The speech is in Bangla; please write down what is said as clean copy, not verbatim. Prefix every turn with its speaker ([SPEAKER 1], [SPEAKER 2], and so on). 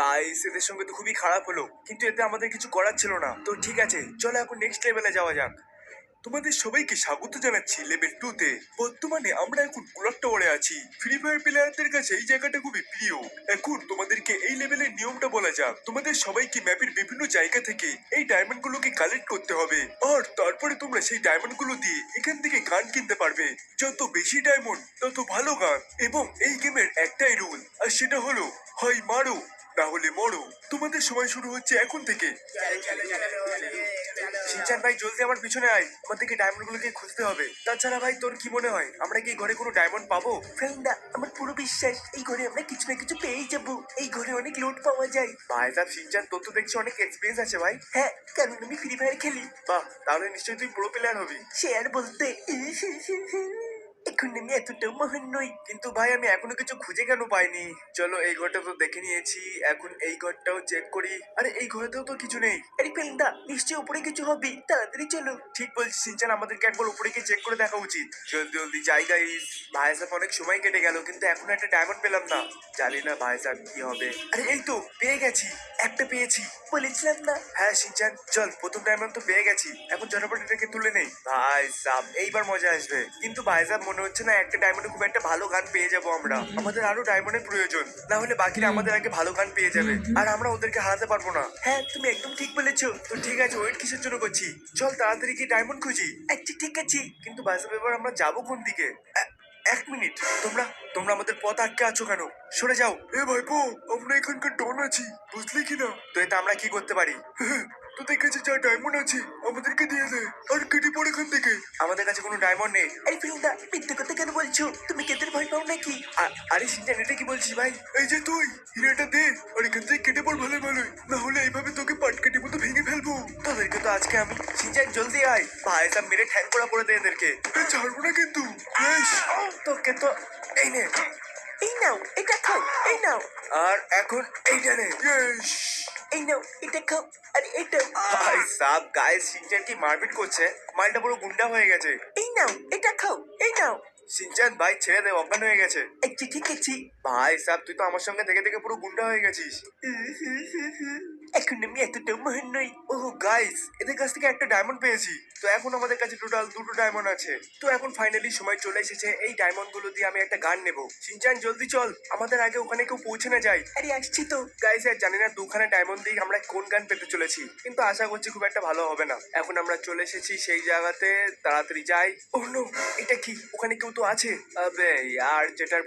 [SPEAKER 1] গাইস এদের সঙ্গে তো খুবই খারাপ হলো, কিন্তু এতে আমাদের কিছু করার ছিল না। তো ঠিক আছে, চলো এখন নেক্সট লেভেলে যাওয়া যাক। তোমাদের সবাইকে স্বাগত জানাচ্ছি লেভেল 2 তে। বর্তমানে আমরা এখন ক্লক টাওয়ারে আছি। ফ্রি ফায়ার প্লেয়ারদের কাছে এই জায়গাটা খুবই প্রিয়। এখন তোমাদেরকে এই লেভেলের নিয়মটা বলা যাক। তোমাদের সবাইকে ম্যাপের বিভিন্ন জায়গা থেকে এই ডায়মন্ড গুলোকে কালেক্ট করতে হবে, আর তারপরে তোমরা সেই ডায়মন্ড গুলো দিয়ে এখান থেকে গান কিনতে পারবে। যত বেশি ডায়মন্ড তত ভালো গান। এবং এই গেমের একটাই রুল, আর সেটা হলো হয় মারো না হলে মরো। তোমাদের সময় শুরু হচ্ছে এখন থেকে। শিনচান ভাই জলদি আমার পিছনে আয়, আমাদেরকে ডায়মন্ড গুলোকে খুঁজতে হবে। তাছাড়া ভাই তোর কি মনে হয় আমরা কি এই ঘরে কোনো ডায়মন্ড পাবো?
[SPEAKER 2] ফ্রেন্ডা, আমার পুরো বিশ্বাস এই ঘরে আমরা কিছু না কিছু পেয়েই যাবো। এই ঘরে অনেক লুট পাওয়া যায়।
[SPEAKER 1] ভাই সাহেব শিনচান, তোর তো দেখছি অনেক এক্সপিরিয়েন্স আছে ভাই।
[SPEAKER 2] হ্যাঁ, কারণ আমি ফ্রি ফায়ার খেলি।
[SPEAKER 1] বাহ, তাহলে নিশ্চয়ই তুই প্রো প্লেয়ার হবি।
[SPEAKER 2] সে আর বলতে, এখন আমি এতটাও মহান নই।
[SPEAKER 1] কিন্তু ভাই আমি এখনো কিছু খুঁজে কেন পাইনি? চলো এই ঘরটা তো দেখে নিয়েছি, এখন এই ঘরটাও চেক করি। আরে এই ঘরেতেও তো কিছু নেই।
[SPEAKER 2] আরে ফ্রেন্ডা, নিশ্চয়ই উপরে কিছু হবে, তাড়াতাড়ি চলো।
[SPEAKER 1] ঠিক বলছিস সিনচান, আমাদেরকে একবার উপরে গিয়ে চেক করে দেখা উচিত। জলদি জলদি যাই গাইস। ভাই সাহেব অনেক সময় কেটে গেল, কিন্তু এখনো একটা ডায়মন্ড পেলাম না। জানি না ভাই সাহেব কি হবে। আরে এই তো পেয়ে গেছি, একটা পেয়েছি।
[SPEAKER 2] বলেছিলাম না?
[SPEAKER 1] হ্যাঁ সিনচান, চল প্রথম ডায়মন্ড তো পেয়ে গেছি, এখন ঝটাপট এটাকে তুলে নেই। ভাই সাহেব এইবার মজা আসবে। কিন্তু ভাই সাহেব মনে হচ্ছে না একটা ডায়মন্ডে খুব একটা ভালো গান পেয়ে যাবো আমরা। আমাদের আরো ডায়মন্ডের প্রয়োজন, না হলে বাকিরা আমাদের আগে ভালো গান পেয়ে যাবে, আর আমরা ওদেরকে হারাতে পারবো না।
[SPEAKER 2] হ্যাঁ, তুমি একদম ঠিক বলেছো।
[SPEAKER 1] তো ঠিক আছে, ওয়েট কিসের জন্য করছি? চল তাড়াতাড়ি কি ডায়মন্ড খুঁজি।
[SPEAKER 2] আচ্ছা ঠিক আছে।
[SPEAKER 1] কিন্তু ভাই সাহেব এবার আমরা যাবো কোন দিকে? এক মিনিট, তোমরা তোমরা আমাদের পথ আটকে আছো কেন? সরে যাও। এ ভাইপো, আমরা এখানকার ডন আছি, বুঝলি কিনা? তো এতে আমরা কি করতে পারি? তোদের কাছে যা ডায়মন্ড আছে আমাদেরকে দিয়ে দে, আর কেটে পড়ে এখান থেকে। আমাদের কাছে কোনো ডায়মন্ড নেই।
[SPEAKER 2] আরে ফ্রেন্ডা, মিথ্যে কথা কেন বলছো? তুমি কেদের ভয় পাও নাকি?
[SPEAKER 1] আরে সিনচান, এটা কি বলছিস ভাই? এই যে তুই হিরেটা দে, আর এখান থেকে কেটে পড় ভালো ভালো, না হলে এইভাবে তোকে পাটকাটি মতো ভেঙে ফেলবো। তোদেরকে তো আজকে আমি। সিনচান জলদি আয়, ভাই সাহেব মেরে ঠ্যাং পোড়া করে দে এদেরকে। ছাড়বো না কিন্তু। তোকে তো এই নে,
[SPEAKER 2] এই নাও, এটা খাও। এই নাও,
[SPEAKER 1] আর এখন এইটা নে।
[SPEAKER 2] এই নাও, এটা খাও। আরে এটাও।
[SPEAKER 1] ভাই সাহেব গায়ে সিনচান কি মারপিট করছে, মালটা পুরো গুন্ডা হয়ে গেছে।
[SPEAKER 2] এই নাও, এটা খাও। এই নাও।
[SPEAKER 1] সিনচান ভাই ছেড়ে দে, অজ্ঞান হয়ে গেছে।
[SPEAKER 2] আচ্ছা ঠিক আছে।
[SPEAKER 1] ভাই সাহেব তুই তো আমার সঙ্গে থেকে থেকে পুরো গুন্ডা হয়ে গেছিস।
[SPEAKER 2] এখন আমি এতটাও মহান নই।
[SPEAKER 1] ওহ গাইস, এদের কাছ থেকে একটা ডায়মন্ড পেয়েছি। তো এখন আমাদের কাছে টোটাল দুটো ডায়মন্ড আছে। তো এখন ফাইনালি সময় চলে এসেছে এই ডায়মন্ড গুলো দিয়ে আমি একটা গান নেব। সিনচান জলদি চল, আমাদের আগে ওখানে কেউ পৌঁছে না যায়।
[SPEAKER 2] আরে আসছি তো।
[SPEAKER 1] গাইস আর জানি না দুখানা ডায়মন্ড দিয়ে আমরা কোন গান পেতে চলেছি, কিন্তু আশা করছি খুব একটা ভালো হবে না। এখন আমরা চলে এসেছি সেই জায়গাতে, তাড়াতাড়ি যাই। ওহ নো, এটা কি? ওখানে কেউ তো আছে। আবে ইয়ার, যেটার